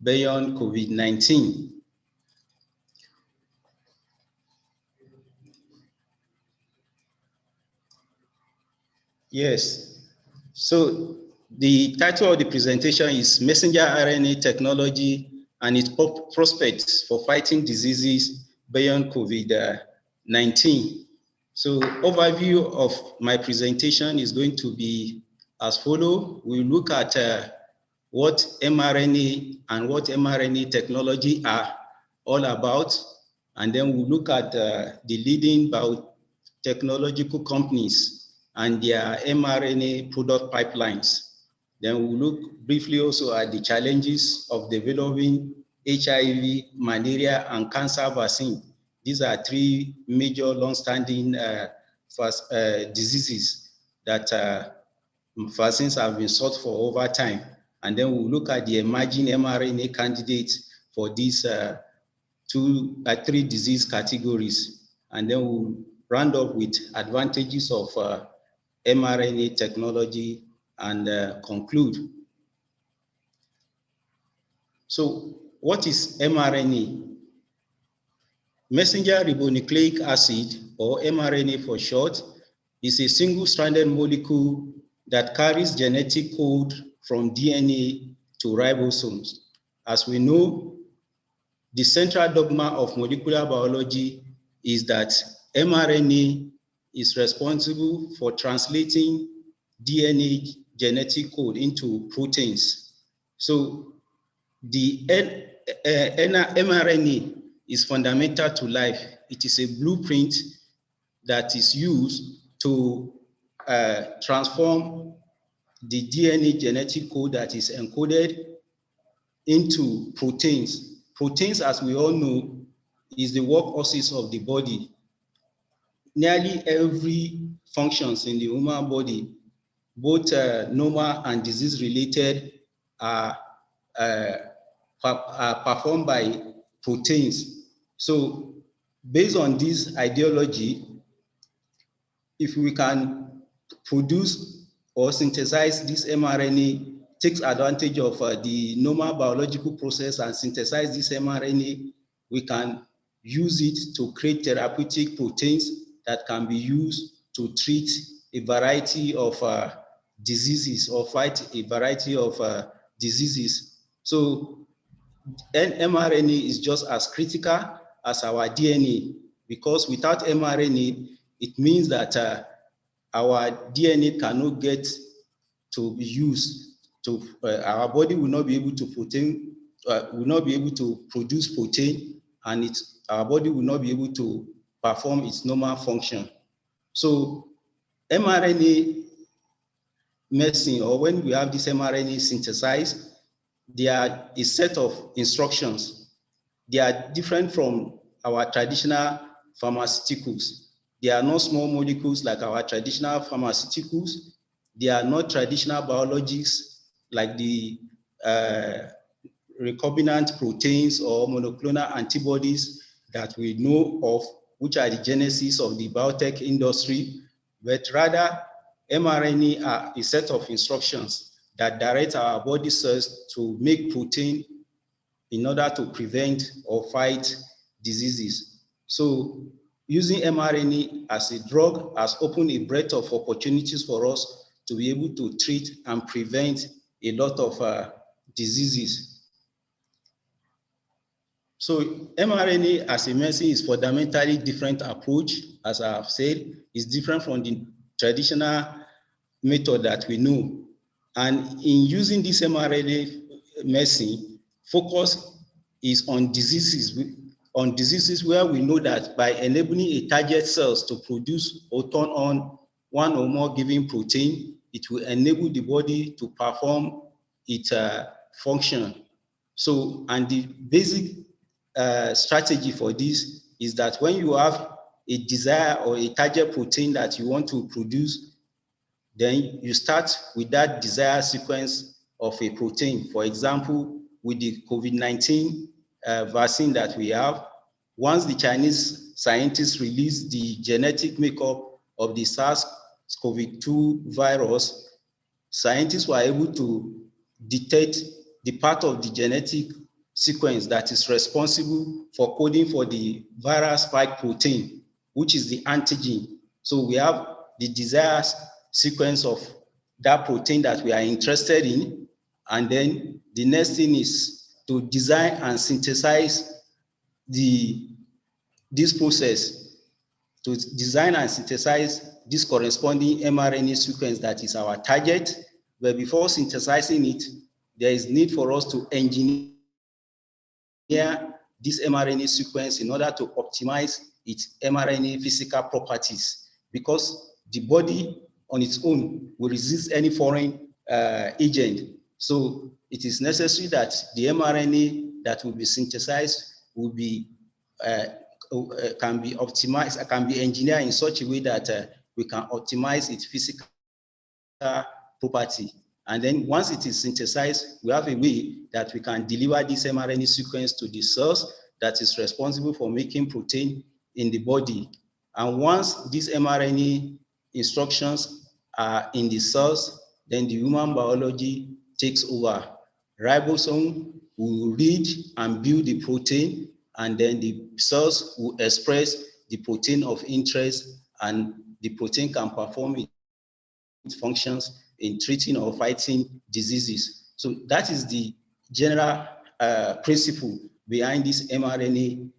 beyond COVID-19. Yes, so the title of the presentation is Messenger RNA Technology and its Prospects for Fighting Diseases Beyond COVID-19. So overview of my presentation is going to be as follows. We'll look at what mRNA and what mRNA technology are all about, and then we'll look at the leading biotechnological companies and their mRNA product pipelines. Then we'll look briefly also at the challenges of developing HIV, malaria, and cancer vaccine. These are three major long-standing diseases that vaccines have been sought for over time. And then we'll look at the emerging mRNA candidates for these three disease categories. And then we'll round up with advantages of mRNA technology and conclude. So what is mRNA? Messenger ribonucleic acid, or mRNA for short, is a single-stranded molecule that carries genetic code from DNA to ribosomes. As we know, the central dogma of molecular biology is that mRNA is responsible for translating DNA genetic code into proteins. So the mRNA is fundamental to life. It is a blueprint that is used to transform the DNA genetic code that is encoded into proteins. Proteins, as we all know, is the workhorses of the body. Nearly every functions in the human body, both normal and disease-related, are performed by proteins. So based on this ideology, if we can produce or synthesize this mRNA, takes advantage of the normal biological process and synthesize this mRNA, we can use it to create therapeutic proteins that can be used to treat a variety of diseases or fight a variety of diseases. So mRNA is just as critical as our DNA, because without mRNA, it means that our DNA cannot get to be used to, our body will not be able to produce protein, and our body will not be able to perform its normal function. So mRNA medicine, or when we have this mRNA synthesized, there are a set of instructions. They are different from our traditional pharmaceuticals. They are not small molecules like our traditional pharmaceuticals. They are not traditional biologics like the recombinant proteins or monoclonal antibodies that we know of, which are the genesis of the biotech industry, but rather mRNA are a set of instructions that direct our body cells to make protein in order to prevent or fight diseases. So using mRNA as a drug has opened a breadth of opportunities for us to be able to treat and prevent a lot of diseases. So mRNA as a medicine is fundamentally different approach, as I have said, is different from the traditional method that we know. And in using this mRNA medicine, focus is on diseases where we know that by enabling a target cells to produce or turn on one or more given protein, it will enable the body to perform its function. So, and the basic strategy for this is that when you have a desire or a target protein that you want to produce, then you start with that desired sequence of a protein. For example, with the COVID-19 vaccine that we have, once the Chinese scientists released the genetic makeup of the SARS-CoV-2 virus, scientists were able to detect the part of the genetic sequence that is responsible for coding for the viral spike protein, which is the antigen. So we have the desired sequence of that protein that we are interested in. And then the next thing is to design and synthesize this process, to design and synthesize this corresponding mRNA sequence that is our target. But before synthesizing it, there is need for us to engineer this mRNA sequence in order to optimize its mRNA physical properties, because the body on its own will resist any foreign agent. So it is necessary that the mRNA that will be synthesized will be can be optimized, can be engineered in such a way that we can optimize its physical property. And then once it is synthesized, we have a way that we can deliver this mRNA sequence to the cells that is responsible for making protein in the body. And once these mRNA instructions are in the cells, then the human biology takes over. Ribosome will read and build the protein, and then the cells will express the protein of interest, and the protein can perform its functions in treating or fighting diseases. So that is the general principle behind this mRNA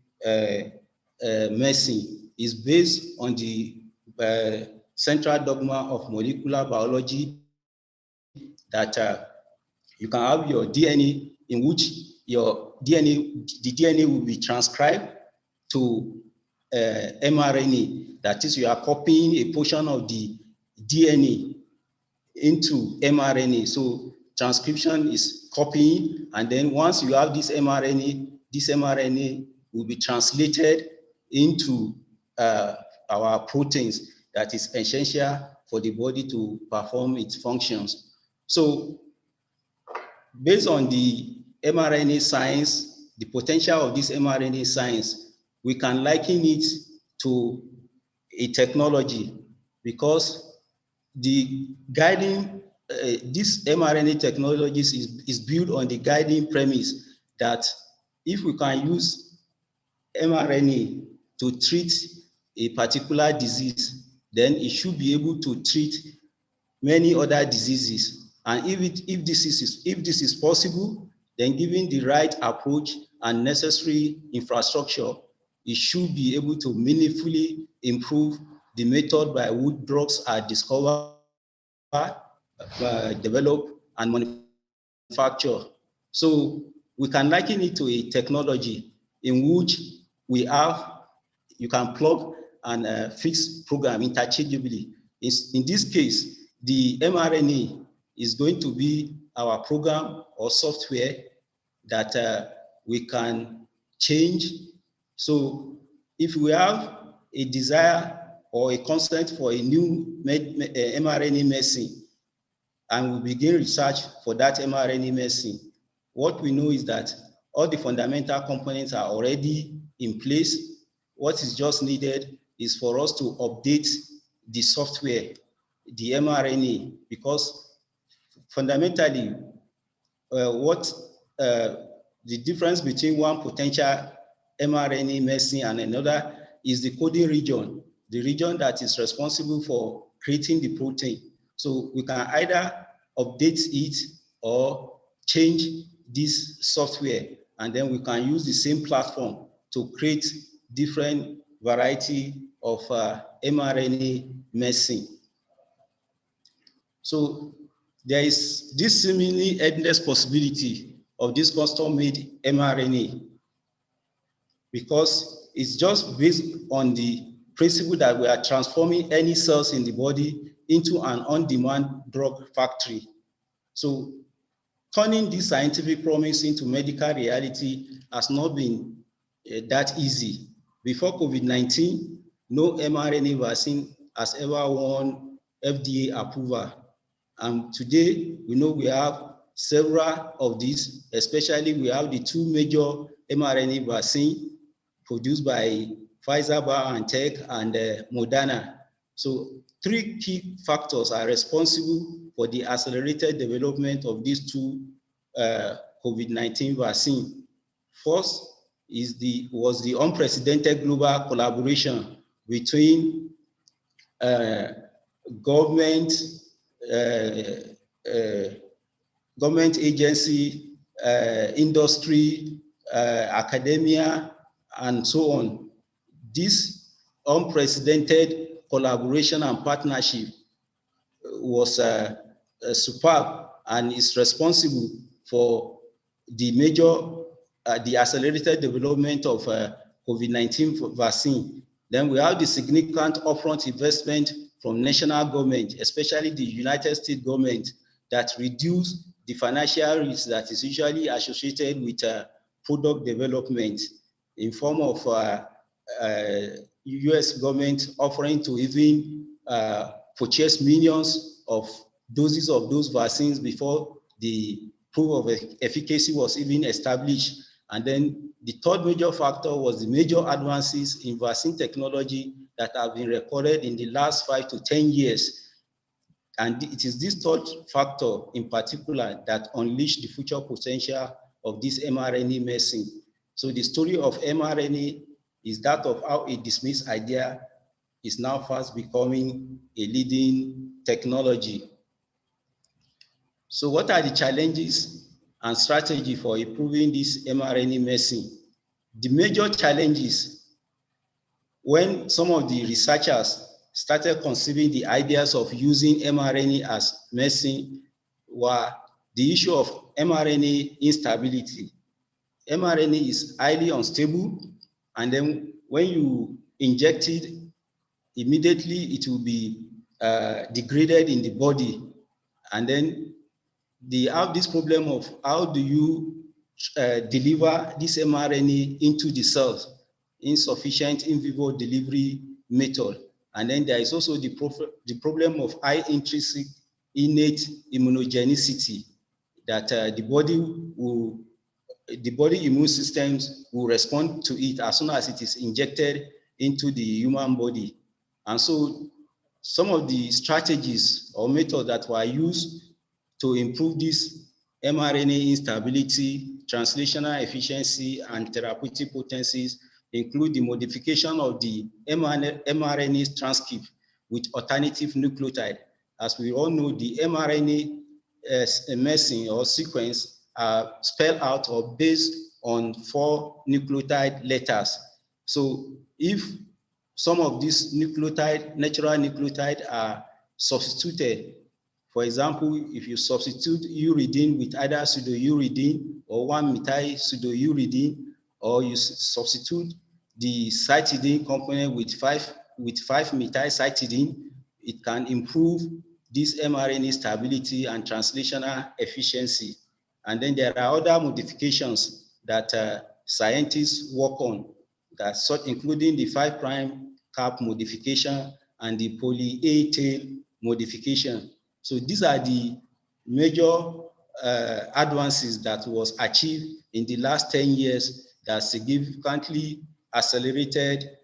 medicine. Is based on the central dogma of molecular biology that you can have your DNA, in which the DNA will be transcribed to mRNA. That is, you are copying a portion of the DNA into mRNA. So transcription is copying, and then once you have this mRNA will be translated into our proteins that is essential for the body to perform its functions. So based on the mRNA science, the potential of this mRNA science, we can liken it to a technology, because the guiding, this mRNA technologies is built on the guiding premise that if we can use mRNA to treat a particular disease, then it should be able to treat many other diseases. And if this is possible, then given the right approach and necessary infrastructure, it should be able to meaningfully improve the method by which drugs are discovered, developed, and manufactured. So we can liken it to a technology in which you can plug and fix program interchangeably. In this case, the mRNA is going to be our program or software that we can change. So if we have a desire or a consent for a new mRNA medicine, and we begin research for that mRNA medicine, what we know is that all the fundamental components are already in place. What is just needed is for us to update the software, the mRNA, because fundamentally, the difference between one potential mRNA medicine and another is the coding region, the region that is responsible for creating the protein. So we can either update it or change this software, and then we can use the same platform to create different variety of mRNA medicine. So there is this seemingly endless possibility of this custom-made mRNA, because it's just based on the principle that we are transforming any cells in the body into an on-demand drug factory. So turning this scientific promise into medical reality has not been that easy. Before COVID-19, no mRNA vaccine has ever won FDA approval. And today, we know we have several of these, especially we have the two major mRNA vaccines produced by Pfizer BioNTech and Moderna. So 3 key factors are responsible for the accelerated development of these two COVID-19 vaccines. First was the unprecedented global collaboration between government, government agency, industry, academia, and so on. This unprecedented collaboration and partnership was superb and is responsible for the the accelerated development of COVID-19 vaccine. Then we have the significant upfront investment from national government, especially the United States government, that reduced the financial risk that is usually associated with product development, in form of US government offering to even purchase millions of doses of those vaccines before the proof of efficacy was even established. And then the third major factor was the major advances in vaccine technology that have been recorded in the last 5 to 10 years. And it is this third factor in particular that unleashed the future potential of this mRNA medicine. So the story of mRNA is that of how a dismissed idea is now fast becoming a leading technology. So what are the challenges and strategy for improving this mRNA medicine? The major challenges, when some of the researchers started conceiving the ideas of using mRNA as medicine, were the issue of mRNA instability. mRNA is highly unstable, and then when you inject it, immediately it will be degraded in the body. And then they have this problem of how do you deliver this mRNA into the cells, insufficient in vivo delivery method. And then there is also the problem of high intrinsic innate immunogenicity, that the body immune systems will respond to it as soon as it is injected into the human body. And so some of the strategies or methods that were used to improve this mRNA instability, translational efficiency, and therapeutic potencies include the modification of the mRNA transcript with alternative nucleotide. As we all know, the mRNA medicine or sequence are spelled out or based on 4 nucleotide letters. So if some of these nucleotide, natural nucleotide, are substituted, for example, if you substitute uridine with either pseudouridine or 1-methyl pseudouridine, or you substitute the cytidine component with 5-methyl cytidine, it can improve this mRNA stability and translational efficiency. And then there are other modifications that scientists work on, including the 5' cap modification and the poly-A tail modification. So these are the major advances that was achieved in the last 10 years that significantly accelerated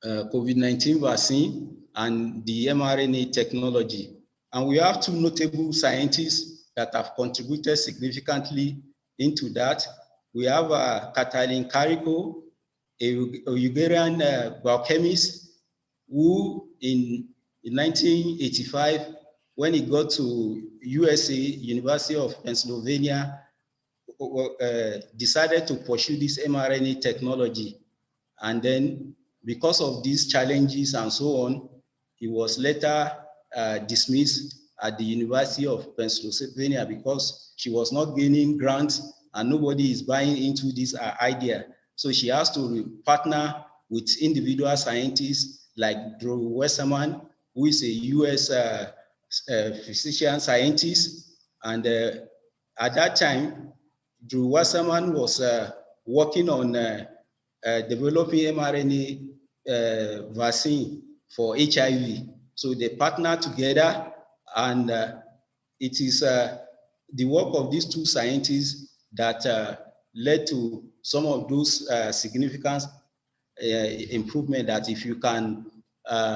COVID-19 vaccine and the mRNA technology. And we have 2 notable scientists that have contributed significantly into that. We have Katalin Kariko, a Hungarian biochemist, who in 1985, when he got to USA, University of Pennsylvania, decided to pursue this mRNA technology. And then because of these challenges and so on, he was later dismissed at the University of Pennsylvania because she was not gaining grants and nobody is buying into this idea. So she has to partner with individual scientists like Drew Westerman, who is a US physician scientist. And at that time, Drew Westerman was working on developing mRNA vaccine for HIV. So they partnered together, and it is the work of these 2 scientists that led to some of those significant improvement, that if you can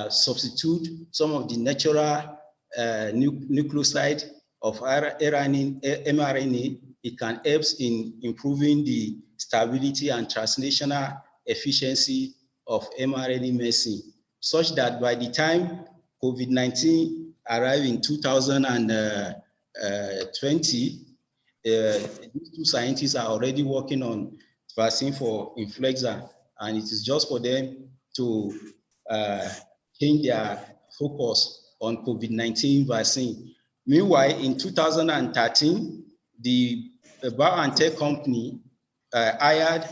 substitute some of the natural nucleoside of mRNA it can help in improving the stability and translational efficiency of mRNA medicine, such that by the time COVID-19 arrived in 2020, these two scientists are already working on vaccine for influenza, and it is just for them to change their focus on COVID-19 vaccine. Meanwhile, in 2013, the BioNTech company hired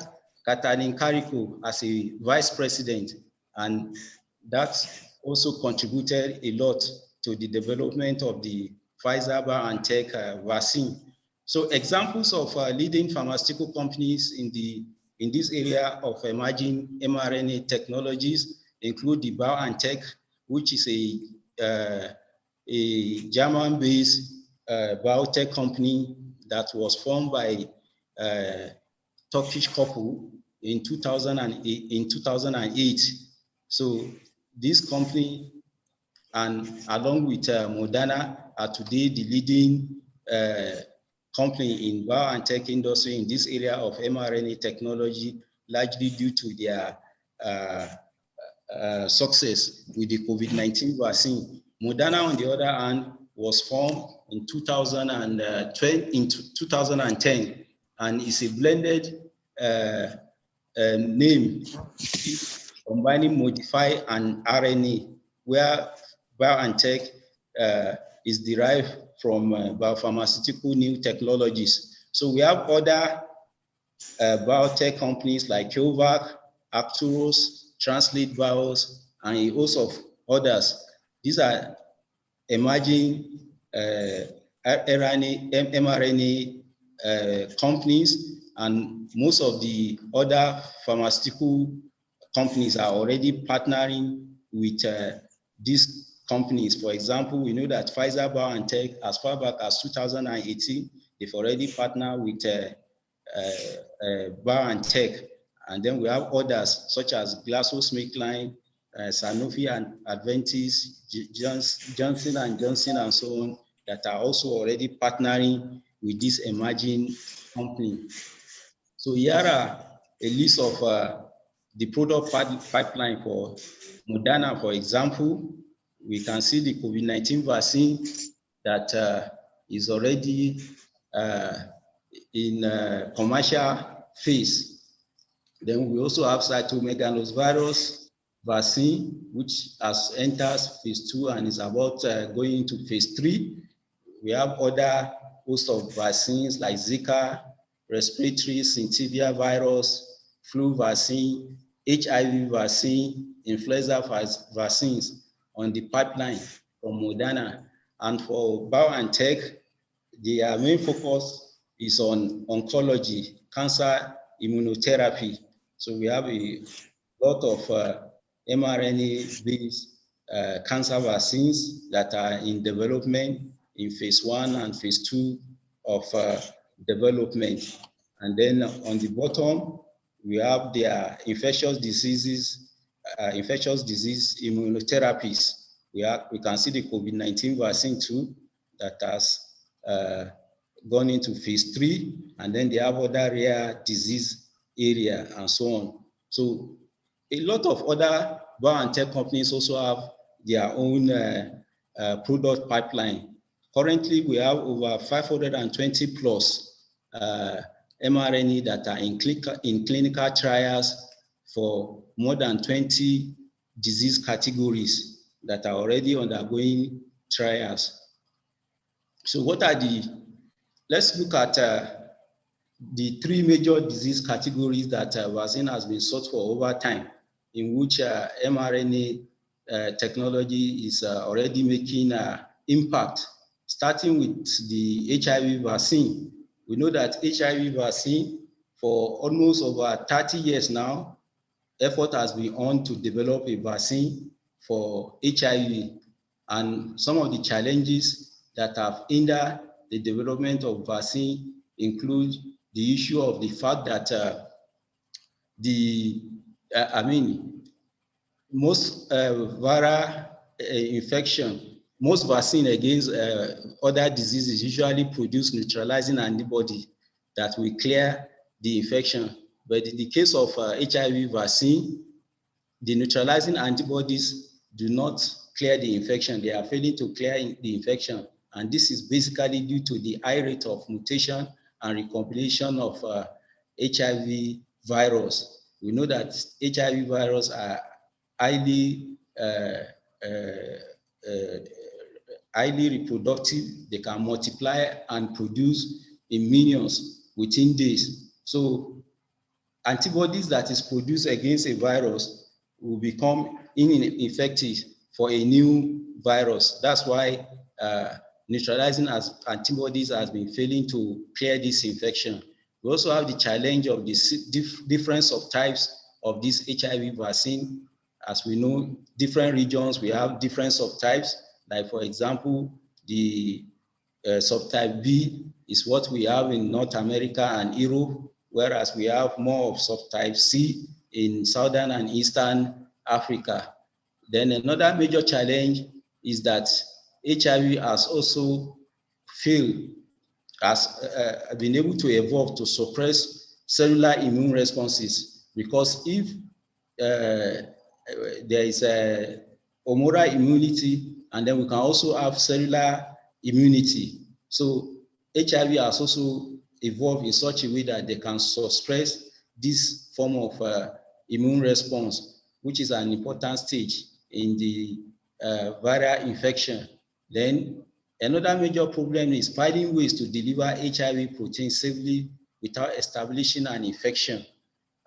Katalin Kariko as a vice president, and that also contributed a lot to the development of the Pfizer BioNTech vaccine. So examples of leading pharmaceutical companies in this area of emerging mRNA technologies include the BioNTech, which is a German-based biotech company that was formed by a Turkish couple in 2008. So this company, and along with Moderna, are today the leading company in BioNTech industry in this area of mRNA technology, largely due to their success with the COVID-19 vaccine. Moderna, on the other hand, was formed in 2010, and is a blended name combining modified and RNA, where BioNTech is derived from biopharmaceutical new technologies. So we have other biotech companies like CureVac, Arcturus, Translate Bios, and a host of others. These are emerging mRNA companies, and most of the other pharmaceutical companies are already partnering with these companies. For example, we know that Pfizer BioNTech, as far back as 2018, they've already partnered with BioNTech. And then we have others such as GlaxoSmithKline, Sanofi and Adventis, Johnson and Johnson, and so on, that are also already partnering with this emerging company. So here are a list of the product pipeline for Moderna. For example, we can see the COVID-19 vaccine that is already in commercial phase. Then we also have cytomegalovirus vaccine, which has entered phase 2 and is about going into phase 3. We have other host of vaccines like Zika, respiratory syncytial virus, flu vaccine, HIV vaccine, influenza vaccines on the pipeline from Moderna. And for BioNTech, their main focus is on oncology, cancer immunotherapy. So we have a lot of mRNA-based cancer vaccines that are in development in phase 1 and phase 2 of development. And then on the bottom, we have their infectious disease immunotherapies. We can see the COVID-19 vaccine too that has gone into phase 3, and then they have other rare disease area and so on. So a lot of other BioNTech companies also have their own product pipeline. Currently, we have over 520 plus mRNA that are in clinical trials for more than 20 disease categories that are already undergoing trials. So what are let's look at the 3 major disease categories that vaccine has been sought for over time, in which mRNA technology is already making impact, starting with the HIV vaccine. We know that HIV vaccine, for almost over 30 years now, effort has been on to develop a vaccine for HIV. And some of the challenges that have hindered the development of vaccine include the issue of the fact that most viral infection, most vaccine against other diseases usually produce neutralizing antibody that will clear the infection. But in the case of HIV vaccine, the neutralizing antibodies do not clear the infection. They are failing to clear the infection. And this is basically due to the high rate of mutation and recombination of HIV virus. We know that HIV virus are highly highly reproductive. They can multiply and produce in millions within days. So antibodies that is produced against a virus will become ineffective for a new virus. That's why neutralizing antibodies has been failing to clear this infection. We also have the challenge of the difference of types of this HIV vaccine. As we know, different regions, we have difference of types. Like for example, the subtype B is what we have in North America and Europe, whereas we have more of subtype C in Southern and Eastern Africa. Then another major challenge is that HIV has also been able to evolve to suppress cellular immune responses, because if there is a humoral immunity, and then we can also have cellular immunity. So HIV has also evolved in such a way that they can suppress this form of immune response, which is an important stage in the viral infection. Then another major problem is finding ways to deliver HIV protein safely without establishing an infection.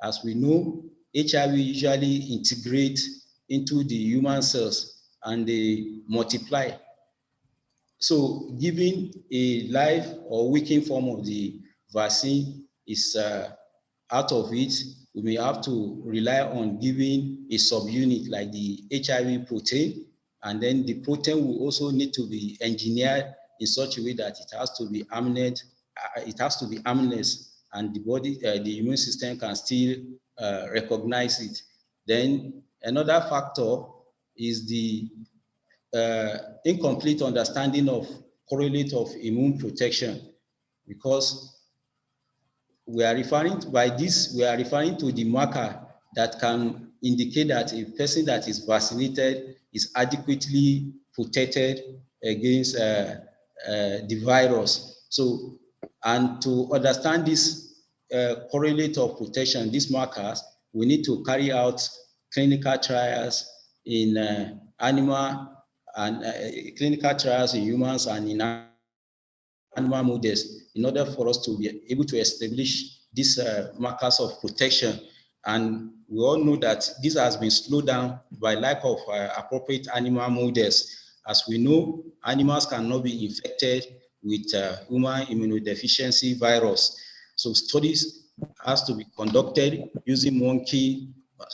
As we know, HIV usually integrates into the human cells and they multiply. So giving a live or weakened form of the vaccine is out of it. We may have to rely on giving a subunit like the HIV protein, and then the protein will also need to be engineered in such a way that it has to be harmless, and the body, the immune system can still recognize it. Then another factor is the incomplete understanding of correlate of immune protection, because we are referring to the marker that can indicate that a person that is vaccinated is adequately protected against the virus. So, and to understand this correlate of protection, these markers, we need to carry out clinical trials in animal and clinical trials in humans and in animal models in order for us to be able to establish these markers of protection. And we all know that this has been slowed down by lack of appropriate animal models. As we know, animals cannot be infected with human immunodeficiency virus. So studies has to be conducted using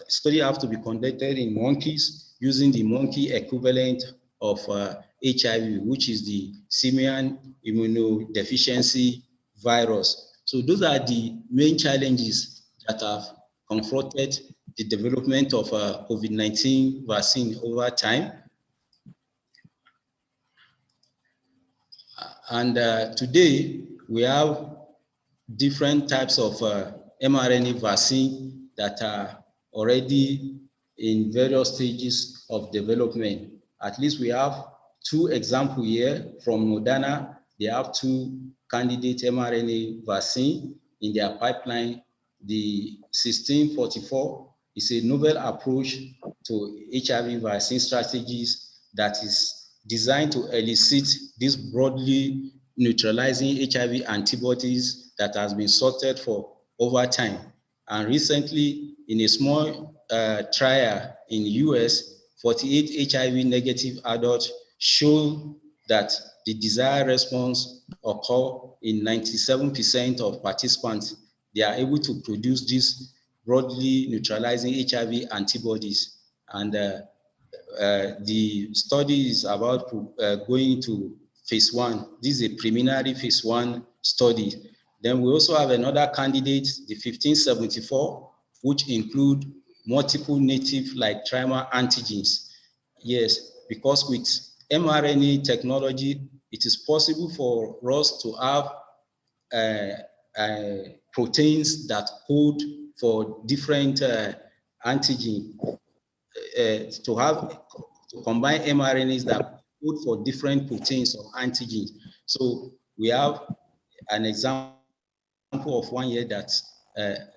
studies have to be conducted in monkeys using the monkey equivalent of HIV, which is the simian immunodeficiency virus. So those are the main challenges that have confronted the development of COVID-19 vaccine over time. And today, we have different types of mRNA vaccine that are already in various stages of development. At least we have two examples here from Moderna. They have two candidate mRNA vaccine in their pipeline. The 1644 is a novel approach to HIV vaccine strategies that is designed to elicit these broadly neutralizing HIV antibodies that has been sorted for over time. And recently, in a small trial in the US, 48 HIV negative adults show that the desired response occur in 97% of participants. They are able to produce these broadly neutralizing HIV antibodies. And the study is about going to phase 1. This is a preliminary phase 1 study. Then we also have another candidate, the 1574, which include multiple native-like trimer antigens. Yes, because with mRNA technology, it is possible for us to have proteins that code for different antigen, to combine mRNAs that code for different proteins or antigens. So we have an example of one here that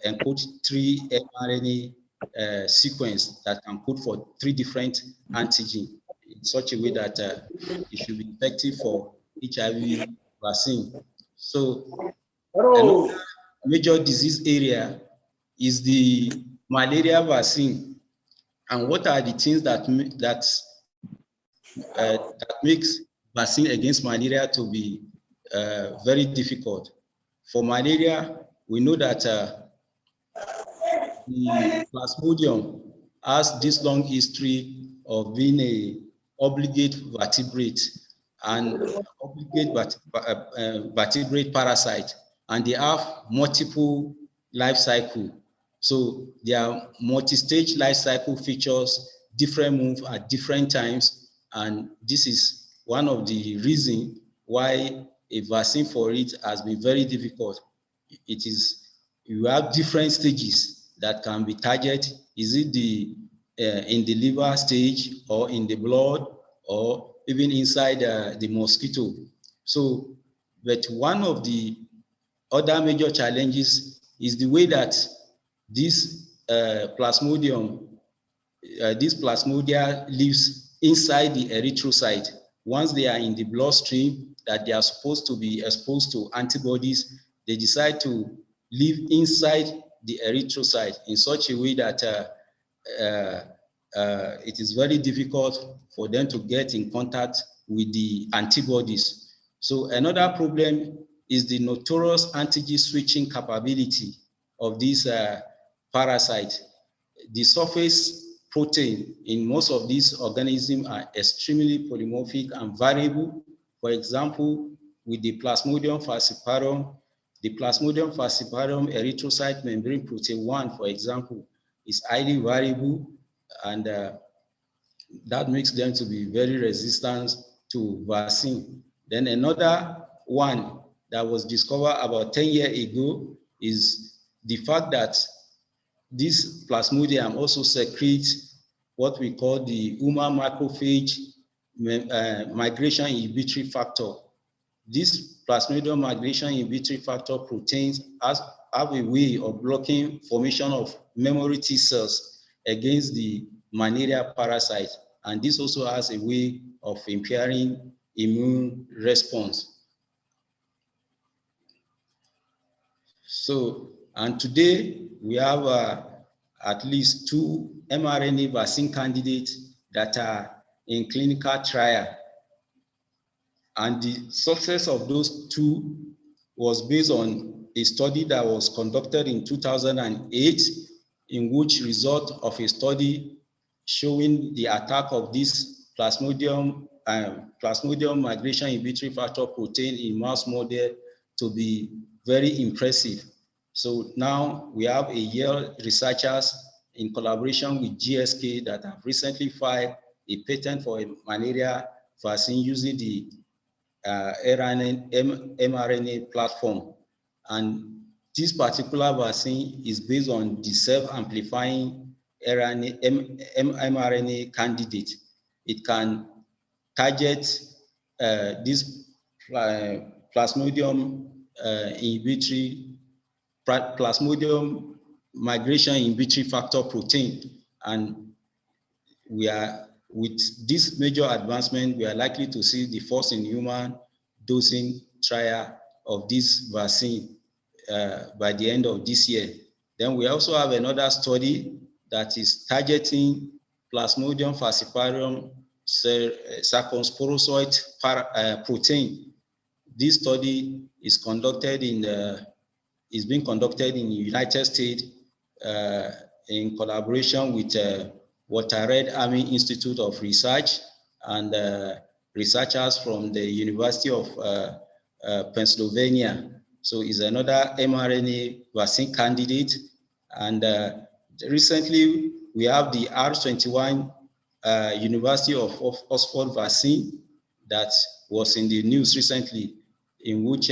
encodes 3 mRNA sequence that can code for 3 different antigens in such a way that it should be effective for HIV vaccine. So another major disease area is the malaria vaccine. And what are the things that makes vaccine against malaria to be very difficult? For malaria, we know that the Plasmodium has this long history of being a obligate vertebrate and obligate vertebrate parasite, and they have multiple life cycle. So there are multi-stage life cycle features, different move at different times, and this is one of the reasons why a vaccine for it has been very difficult. It is, you have different stages that can be targeted. Is it the in the liver stage, or in the blood, or even inside the mosquito? So, but one of the other major challenges is the way that this Plasmodium, this Plasmodia lives inside the erythrocyte. Once they are in the bloodstream, that they are supposed to be exposed to antibodies, they decide to live inside the erythrocyte in such a way that it is very difficult for them to get in contact with the antibodies. So another problem is the notorious antigen switching capability of this parasite. The surface protein in most of these organisms are extremely polymorphic and variable. For example, with the Plasmodium falciparum, the Plasmodium falciparum erythrocyte membrane protein 1, for example, is highly variable, and that makes them to be very resistant to vaccine. Then another one that was discovered about 10 years ago is the fact that this Plasmodium also secretes what we call the human macrophage migration inhibitory factor. This Plasmodium migration inhibitory factor proteins have a way of blocking formation of memory T cells against the malaria parasite, and this also has a way of impairing immune response. So, and today we have at least 2 mRNA vaccine candidates that are in clinical trial. And the success of those 2 was based on a study that was conducted in 2008, in which result of a study showing the attack of this Plasmodium migration inhibitory factor protein in mouse model to be very impressive. So now we have a Yale researchers in collaboration with GSK that have recently filed a patent for a malaria vaccine using the mRNA platform. And this particular vaccine is based on the self-amplifying mRNA candidate. It can target this Plasmodium Plasmodium migration inhibitory factor protein. And we are, with this major advancement, we are likely to see the first in human dosing trial of this vaccine by the end of this year. Then we also have another study that is targeting Plasmodium falciparum circumsporozoite protein. This study is being conducted in the United States in collaboration with Walter Reed Army Institute of Research and researchers from the University of Pennsylvania. So it's another mRNA vaccine candidate. And recently we have the R21 University of Oxford vaccine that was in the news recently, in which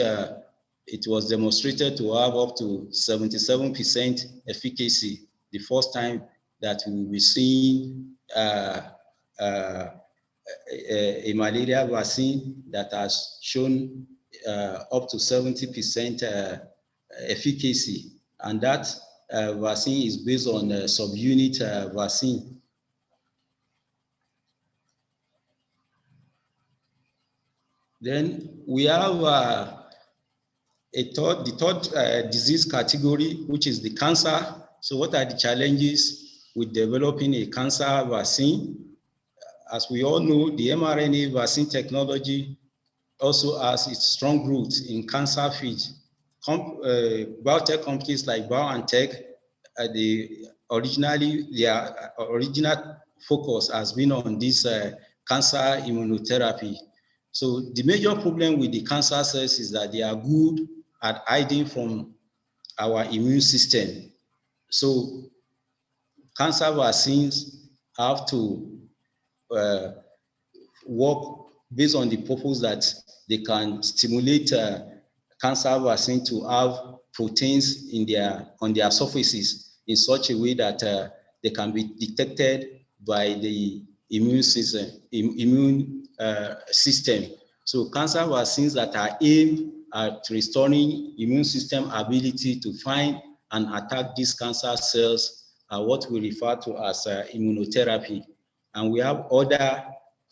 it was demonstrated to have up to 77% efficacy, the first time that we will be seeing a malaria vaccine that has shown up to 70% efficacy. And that vaccine is based on subunit vaccine. Then we have the third disease category, which is the cancer. So what are the challenges with developing a cancer vaccine? As we all know, the mRNA vaccine technology also has its strong roots in cancer field. Biotech companies like BioNTech, their original focus has been on this cancer immunotherapy. So the major problem with the cancer cells is that they are good at hiding from our immune system. So cancer vaccines have to work based on the purpose that they can stimulate cancer vaccine to have proteins on their surfaces in such a way that they can be detected by the immune system. So cancer vaccines that are aimed at restoring immune system ability to find and attack these cancer cells are what we refer to as immunotherapy. And we have other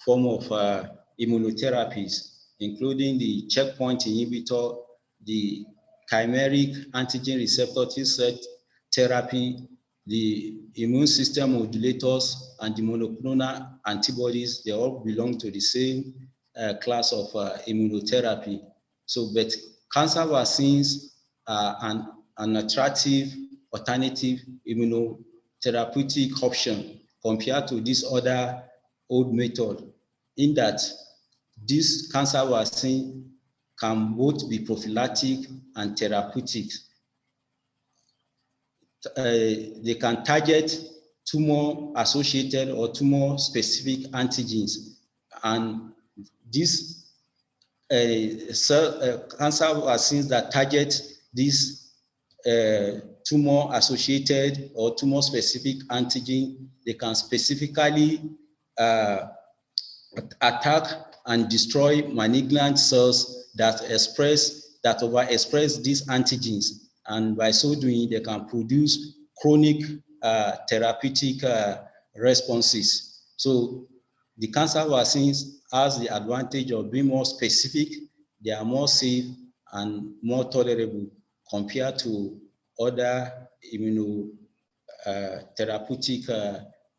forms of immunotherapies, including the checkpoint inhibitor, the chimeric antigen receptor T-cell therapy, the immune system modulators, and the monoclonal antibodies. They all belong to the same class of immunotherapy. So, but cancer vaccines are an attractive alternative immunotherapeutic option compared to this other old method, in that this cancer vaccine can both be prophylactic and therapeutic. They can target tumor-associated or tumor-specific antigens, and these cancer vaccines that target these tumor-associated or tumor-specific antigen, they can specifically attack and destroy malignant cells that overexpress these antigens, and by so doing, they can produce chronic therapeutic responses. So the cancer vaccines has the advantage of being more specific, they are more safe and more tolerable compared to other immunotherapeutic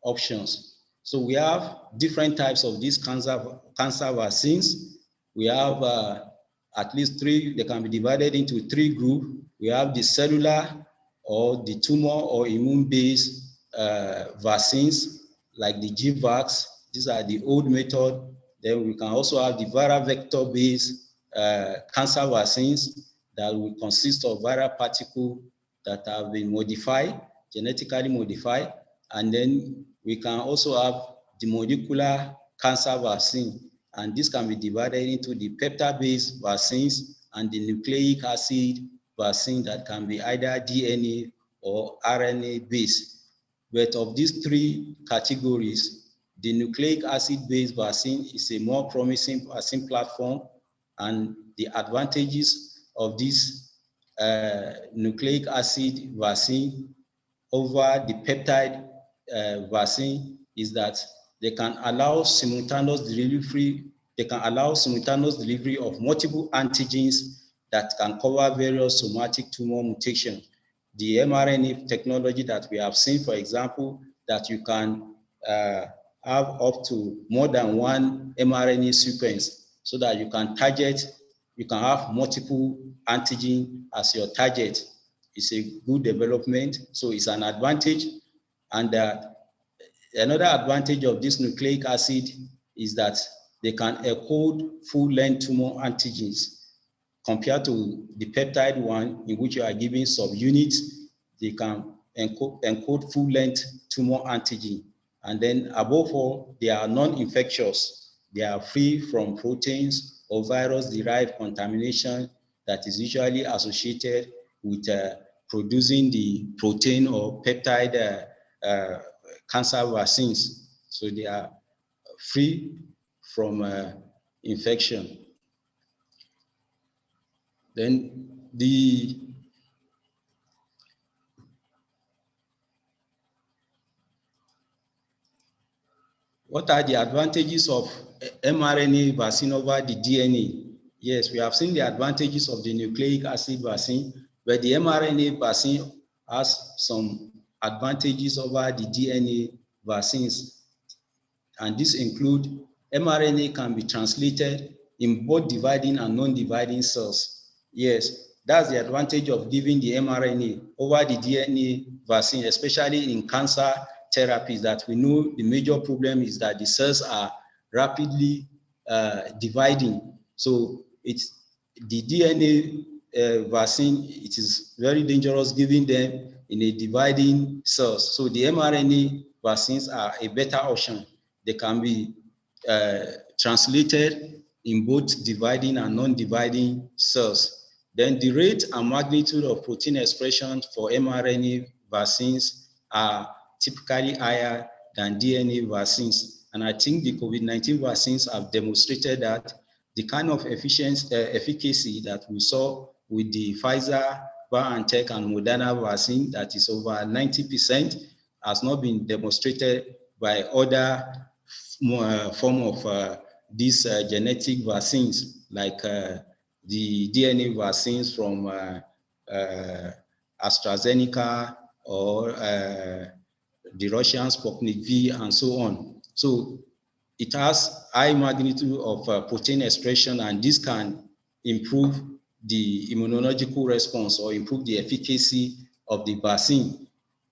options. So we have different types of these cancer vaccines. We have at least three. They can be divided into three groups. We have the cellular or the tumor or immune-based vaccines, like the GVAX. These are the old method. Then we can also have the viral vector-based cancer vaccines that will consist of viral particles that have been modified, genetically modified. And then we can also have the molecular cancer vaccine, and this can be divided into the peptide-based vaccines and the nucleic acid vaccine that can be either DNA or RNA-based. But of these three categories, the nucleic acid-based vaccine is a more promising vaccine platform, and the advantages of this nucleic acid vaccine over the peptide vaccine is that they can allow simultaneous delivery. They can allow simultaneous delivery of multiple antigens that can cover various somatic tumor mutations. The mRNA technology that we have seen, for example, that you can have up to more than one mRNA sequence, so that you can have multiple antigen as your target. It's a good development, so it's an advantage. And another advantage of this nucleic acid is that they can encode full-length tumor antigens compared to the peptide one, in which you are giving subunits. They can encode full-length tumor antigen. And then above all, they are non-infectious. They are free from proteins or virus-derived contamination that is usually associated with producing the protein or peptide cancer vaccines. So they are free from infection. Then what are the advantages of mRNA vaccine over the DNA? Yes, we have seen the advantages of the nucleic acid vaccine, but the mRNA vaccine has some advantages over the DNA vaccines. And this include mRNA can be translated in both dividing and non-dividing cells. Yes, that's the advantage of giving the mRNA over the DNA vaccine, especially in cancer therapies, that we know the major problem is that the cells are rapidly dividing. So it's the DNA vaccine, it is very dangerous giving them in a dividing cells. So the mRNA vaccines are a better option. They can be translated in both dividing and non-dividing cells. Then the rate and magnitude of protein expression for mRNA vaccines are typically higher than DNA vaccines. And I think the COVID-19 vaccines have demonstrated that the kind of efficacy that we saw with the Pfizer, BioNTech, and Moderna vaccine, that is over 90%, has not been demonstrated by other form of these genetic vaccines, like the DNA vaccines from AstraZeneca or the Russian Sputnik V and so on. So it has high magnitude of protein expression, and this can improve the immunological response or improve the efficacy of the vaccine.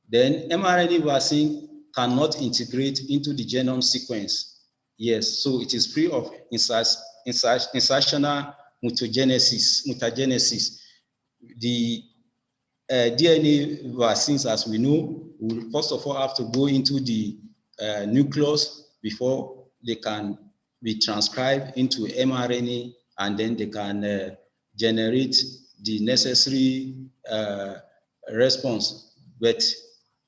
Then mRNA vaccine cannot integrate into the genome sequence. Yes, so it is free of insertional mutagenesis. The DNA vaccines, as we know, will first of all have to go into the nucleus before they can be transcribed into mRNA, and then they can generate the necessary response. But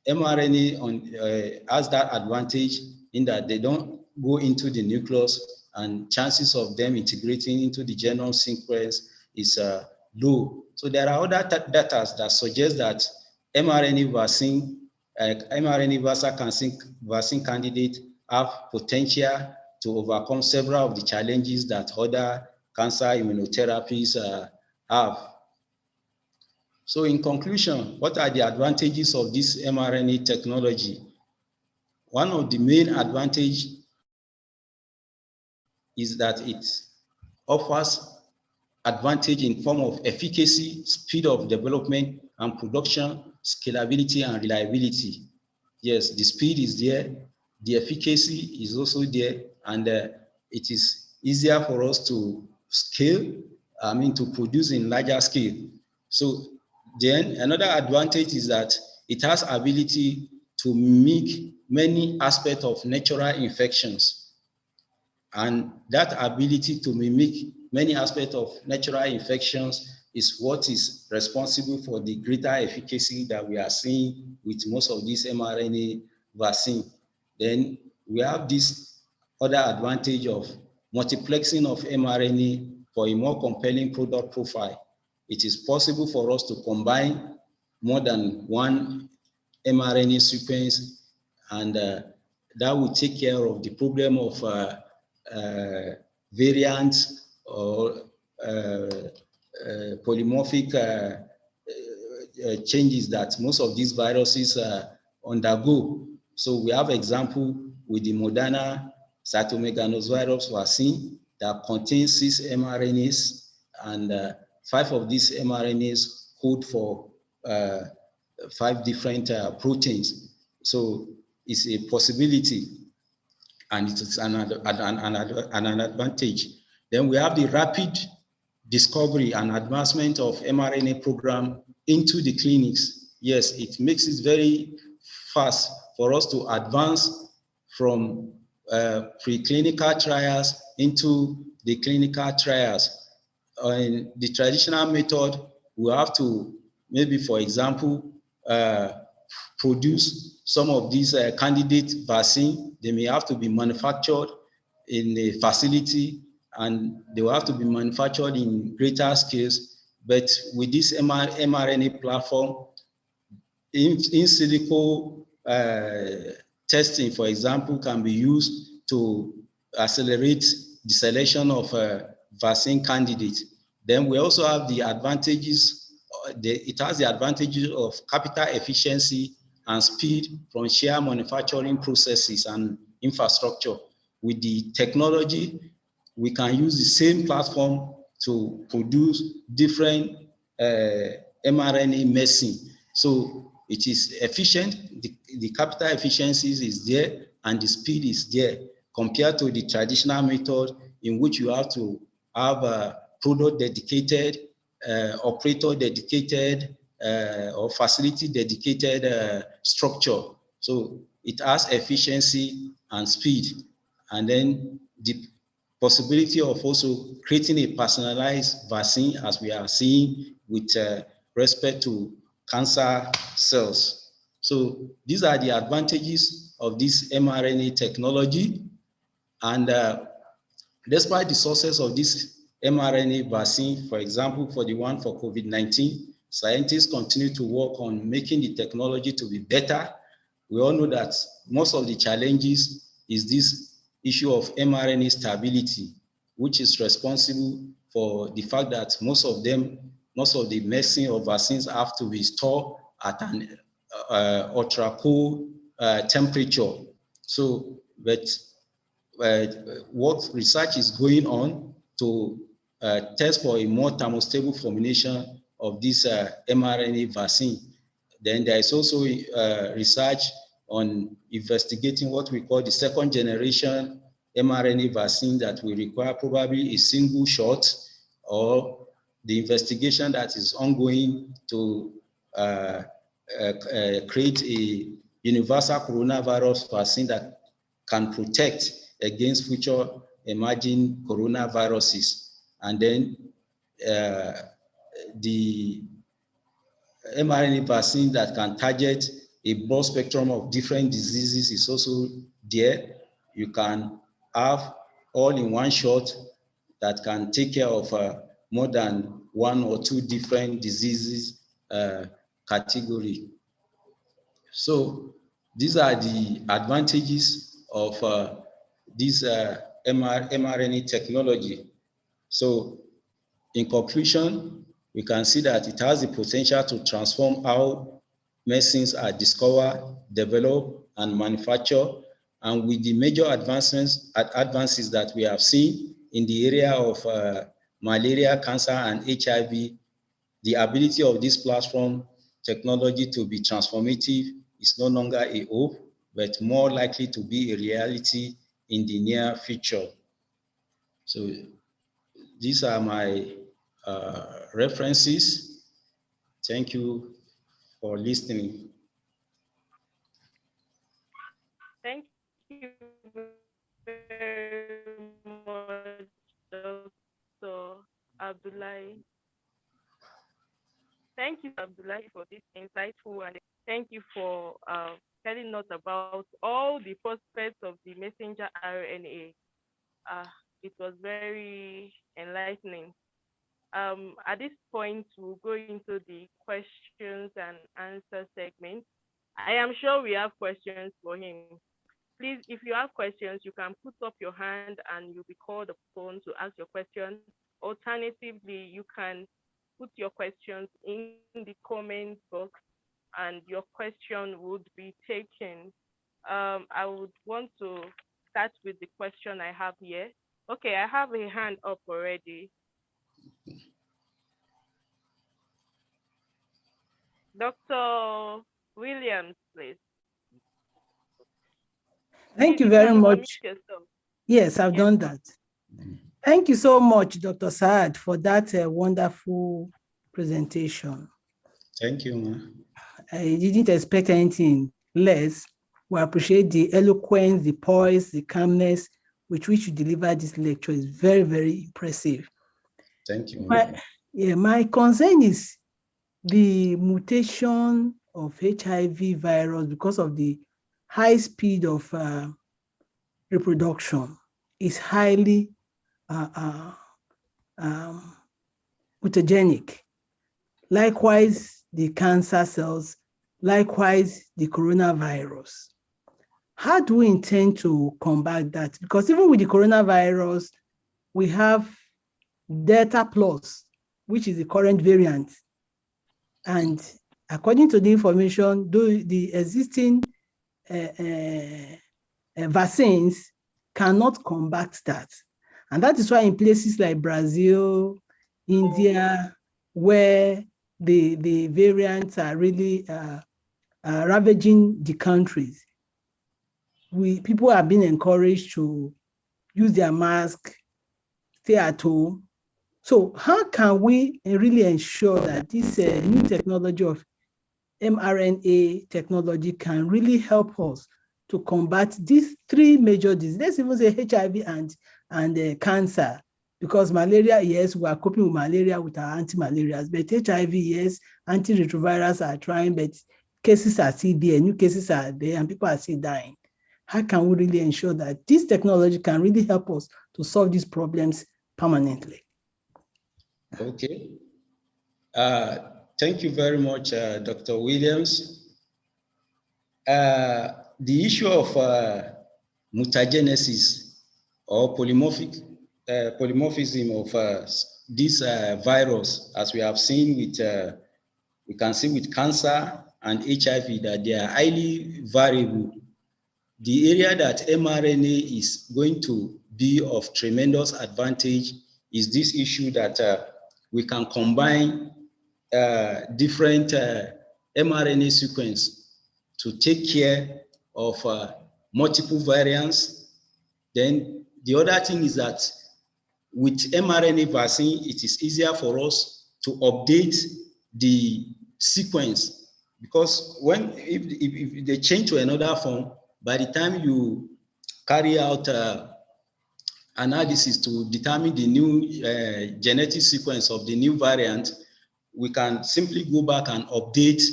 mRNA has that advantage in that they don't go into the nucleus, and chances of them integrating into the genome sequence is low. So there are other data that suggest that mRNA vaccine candidate have potential to overcome several of the challenges that other cancer immunotherapies have. So in conclusion, what are the advantages of this mRNA technology? One of the main advantages is that it offers advantage in form of efficacy, speed of development and production, scalability and reliability. Yes, the speed is there, the efficacy is also there, and it is easier for us to scale, to produce in larger scale. So then another advantage is that it has ability to mimic many aspects of natural infections. And that ability to mimic many aspects of natural infections is what is responsible for the greater efficacy that we are seeing with most of these mRNA vaccine. Then we have this other advantage of multiplexing of mRNA for a more compelling product profile. It is possible for us to combine more than one mRNA sequence, and that will take care of the problem of variants or polymorphic changes that most of these viruses undergo. So we have example with the Moderna cytomegalovirus vaccine that contains 6 mRNAs, and 5 of these mRNAs code for 5 different proteins. So it's a possibility, and it is an advantage. Then we have the rapid discovery and advancement of mRNA program into the clinics. Yes, it makes it very fast for us to advance from preclinical trials into the clinical trials. in the traditional method, we have to, maybe for example, produce some of these candidate vaccine. They may have to be manufactured in a facility, and they will have to be manufactured in greater scales. But with this mRNA platform, in silico testing, for example, can be used to accelerate the selection of vaccine candidates. Then we also have the advantages, it has the advantages of capital efficiency and speed from sheer manufacturing processes and infrastructure. With the technology, we can use the same platform to produce different mRNA medicine. So it is efficient, the capital efficiencies is there, and the speed is there, compared to the traditional method in which you have to have a product dedicated, operator dedicated, or facility dedicated structure. So it has efficiency and speed, and then the possibility of also creating a personalized vaccine, as we are seeing with respect to cancer cells. So these are the advantages of this mRNA technology. And despite the success of this mRNA vaccine, for example, for the one for COVID-19, scientists continue to work on making the technology to be better. We all know that most of the challenges is this issue of mRNA stability, which is responsible for the fact that most of the medicine or vaccines have to be stored at an ultra cold temperature. So, but what research is going on to test for a more thermostable formulation of this mRNA vaccine. Then there is also research on investigating what we call the second generation mRNA vaccine that will require probably a single shot, or the investigation that is ongoing to create a universal coronavirus vaccine that can protect against future emerging coronaviruses. And then the mRNA vaccine that can target a broad spectrum of different diseases is also there. You can have all in one shot that can take care of more than one or two different diseases category. So these are the advantages of this mRNA technology. So in conclusion, we can see that it has the potential to transform how medicines are discovered, developed, and manufactured. And with the major advances that we have seen in the area of malaria, cancer, and HIV, the ability of this platform technology to be transformative is no longer a hope, but more likely to be a reality in the near future. So these are my references. Thank you for listening. Thank you very much, Dr. Abdullahi. Thank you, Abdullahi, for this insightful, and thank you for telling us about all the prospects of the messenger RNA. It was very enlightening. At this point, we'll go into the questions and answer segment. I am sure we have questions for him. Please, if you have questions, you can put up your hand and you'll be called upon to ask your question. Alternatively, you can put your questions in the comment box and your question would be taken. I would want to start with the question I have here. Okay, I have a hand up already. Dr. Williams, please. Thank Please, you very much. unmute yourself. Yes, I've done that. Thank you so much, Dr. Saad, for that wonderful presentation. Thank you, ma'am. I didn't expect anything less. We appreciate the eloquence, the poise, the calmness with which you deliver this lecture. Is very, very impressive. Thank you. My concern is the mutation of HIV virus because of the high speed of reproduction is highly mutagenic. Likewise, the cancer cells, likewise, the coronavirus. How do we intend to combat that? Because even with the coronavirus, we have Delta Plus, which is the current variant. And according to the information, the existing vaccines cannot combat that. And that is why in places like Brazil, India, where the variants are really ravaging the countries, people are being encouraged to use their mask, stay at home. So how can we really ensure that this new technology of mRNA technology can really help us to combat these three major diseases? Let's even say HIV and cancer, because malaria, yes, we are coping with malaria with our anti-malarials, but HIV, yes, antiretrovirals are trying, but cases are still there, new cases are there, and people are still dying. How can we really ensure that this technology can really help us to solve these problems permanently? Okay. Thank you very much, Dr. Williams. The issue of mutagenesis or polymorphism of this virus, as we have seen with, we can see with cancer and HIV, that they are highly variable. The area that mRNA is going to be of tremendous advantage is this issue that we can combine different mRNA sequence to take care of multiple variants. Then the other thing is that with mRNA vaccine, it is easier for us to update the sequence, because if they change to another form, by the time you carry out analysis to determine the new genetic sequence of the new variant, we can simply go back and update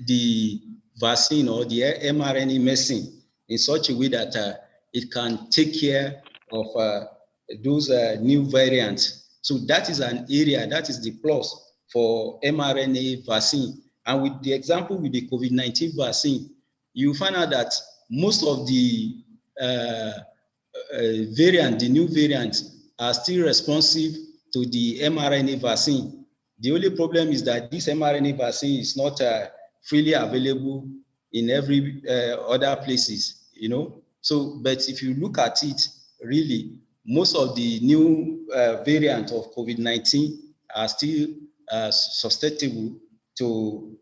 the vaccine or the mRNA medicine in such a way that it can take care of those new variants. So that is an area, that is the plus for mRNA vaccine. And with the example with the COVID-19 vaccine, you find out that most of the the new variants are still responsive to the mRNA vaccine. The only problem is that this mRNA vaccine is not freely available in every other places, you know. So, but if you look at it, really, most of the new variants of COVID-19 are still susceptible to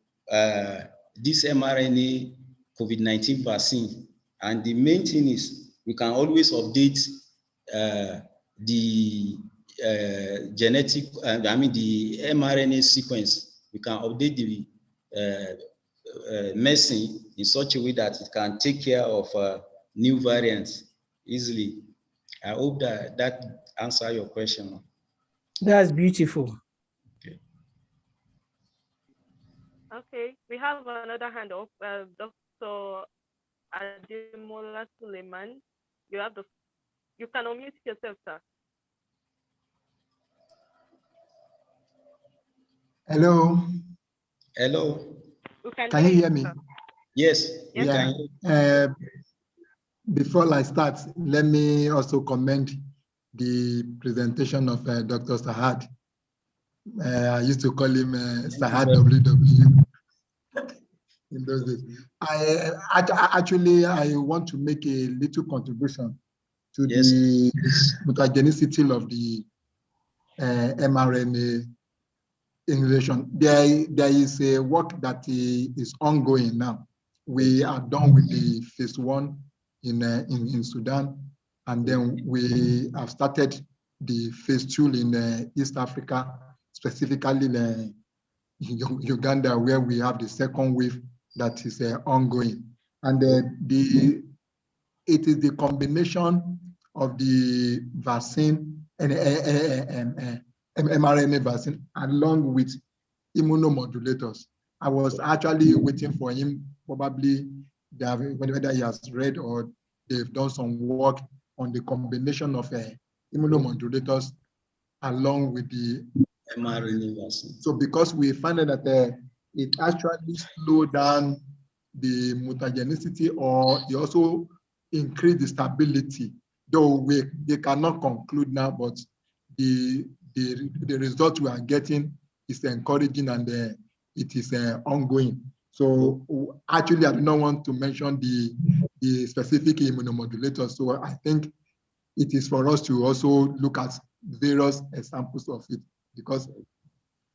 this mRNA COVID-19 vaccine. And the main thing is we can always update the genetic, the mRNA sequence. We can update the medicine in such a way that it can take care of new variants easily. I hope that answers your question. That's beautiful. Okay, we have another hand up, Dr. Ademola Suleiman. You can unmute yourself, sir. Hello. Hello. Can you hear me? Sir. Yes, we can. Before I start, let me also commend the presentation of Dr. Sahad. I used to call him Sahad WW in those days. I want to make a little contribution to the mutagenicity of the mRNA innovation. There is a work that is ongoing now. We are done with the phase 1 in Sudan, and then we have started the phase 2 in East Africa, specifically in Uganda, where we have the second wave that is ongoing. And it is the combination of the vaccine and mRNA vaccine along with immunomodulators. I was actually waiting for him, probably whether he has read or they've done some work on the combination of immunomodulators along with the mRNA vaccine. So because we found out that it actually slowed down the mutagenicity, or it also increased the stability, though they cannot conclude now, but the result we are getting is encouraging, and it is ongoing. So actually, I do not want to mention the specific immunomodulators. So I think it is for us to also look at various examples of it, because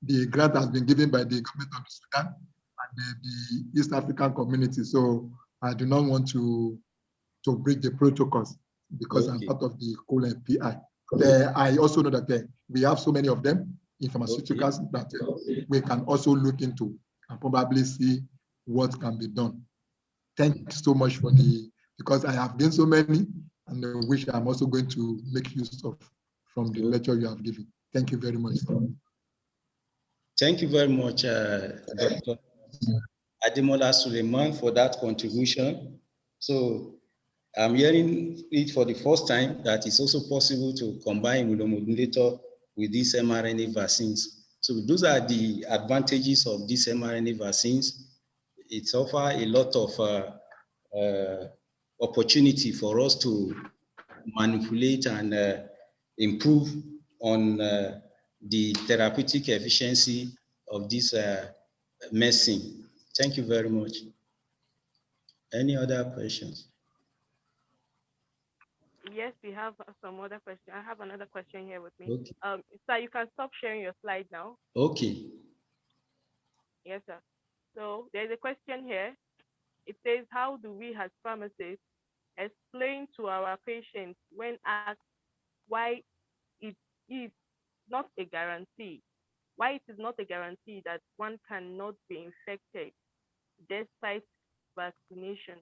the grant has been given by the government of Sudan and the East African community. So I do not want to break the protocols because I'm part of the COLA and PI. I also know that we have so many of them in pharmaceuticals that we can also look into and probably see what can be done. Thank you so much for because I have gained so many, and I wish I'm also going to make use of from the lecture you have given. Thank you very much. Thank you very much, Dr. Ademola Suleiman, for that contribution. So I'm hearing it for the first time that it's also possible to combine immunomodulator with these mRNA vaccines. So those are the advantages of these mRNA vaccines. It offers a lot of opportunity for us to manipulate and improve on the therapeutic efficiency of this medicine. Thank you very much. Any other questions? Yes, we have some other questions. I have another question here with me. Okay. Sir, you can stop sharing your slide now. Okay. Yes, sir. So there's a question here. It says, how do we as pharmacists explain to our patients when asked why it is not a guarantee, why it is not a guarantee that one cannot be infected despite vaccination?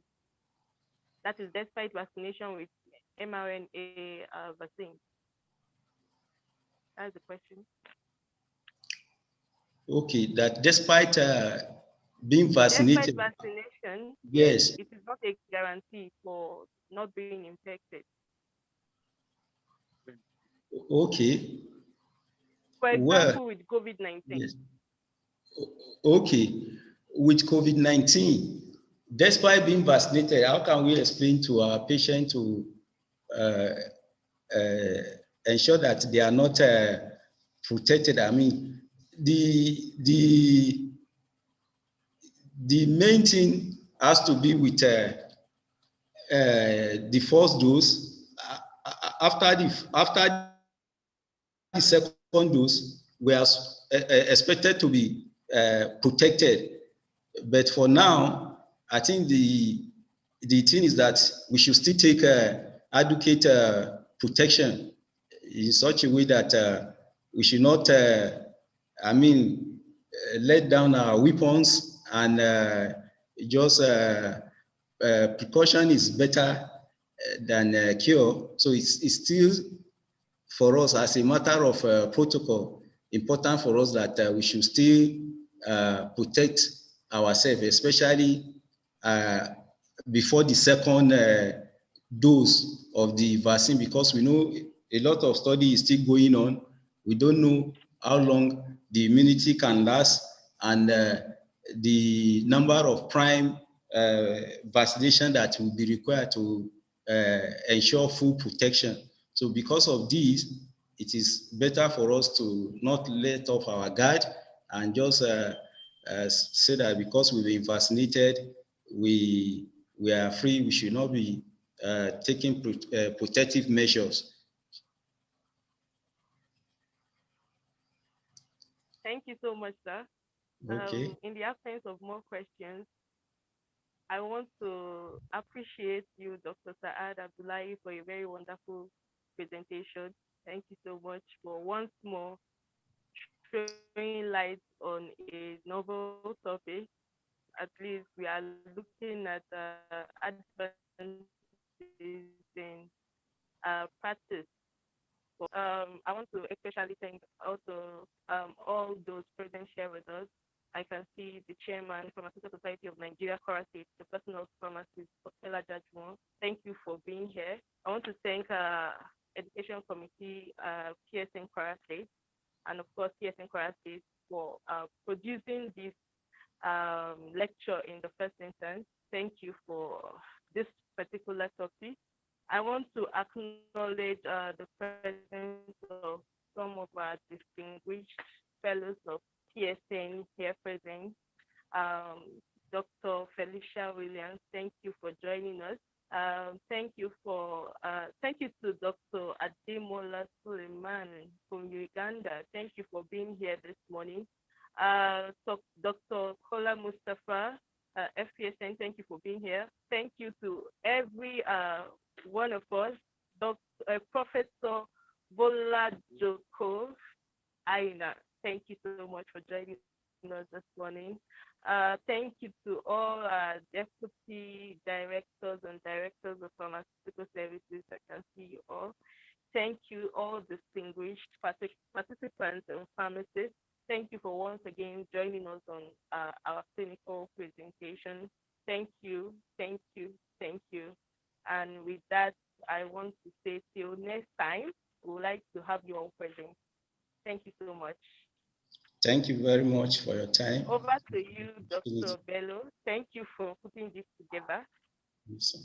That is, despite vaccination with mRNA vaccine. That's the question. Okay, that despite being vaccinated. Despite vaccination, yes, it is not a guarantee for not being infected. Okay. For example, with COVID-19. Yes. Okay, with COVID-19, despite being vaccinated, how can we explain to our patient to ensure that they are not protected? I mean, the main thing has to be with the first dose. After the second dose, we are expected to be protected. But for now, I think the thing is that we should still take adequate protection in such a way that we should not, let down our weapons, and just precaution is better than cure. So it's still for us as a matter of protocol important for us that we should still protect ourselves, especially before the second dose of the vaccine, because we know a lot of study is still going on. We don't know how long the immunity can last, and the number of prime vaccination that will be required to ensure full protection. So because of this, it is better for us to not let off our guard and just say that because we've been vaccinated, we are free. We should not be taking protective measures. Thank you so much, sir. Okay. In the absence of more questions, I want to appreciate you, Dr. Saad Abdullahi, for a very wonderful presentation. Thank you so much for once more throwing light on a novel topic. At least we are looking at advances in practice for. I want to especially thank also all those present here with us. I can see the chairman, Pharmaceutical Society of Nigeria, Kwara State, the personal pharmacist, Ella Jajmo. Thank you for being here. I want to thank Education Committee, PSN Kwara State, and of course PSN Kwara State for producing this lecture in the first instance. Thank you for this particular topic. I want to acknowledge the presence of some of our distinguished fellows of PSN here present. Dr. Felicia Williams, thank you for joining us. Thank you to Dr. Ademola Suleiman from Uganda. Thank you for being here this morning. Dr. Kola Mustafa, FPSN, thank you for being here. Thank you to every one of us. Professor Bola Joko Aina, thank you so much for joining us this morning. Thank you to all deputy directors and directors of pharmaceutical services. I can see you all. Thank you, all distinguished participants and pharmacists. Thank you for once again joining us on our clinical presentation. Thank you, thank you, thank you. And with that, I want to say till next time, we would like to have you all present. Thank you so much. Thank you very much for your time. Over to you, Dr. Bello. Thank you for putting this together. Yes,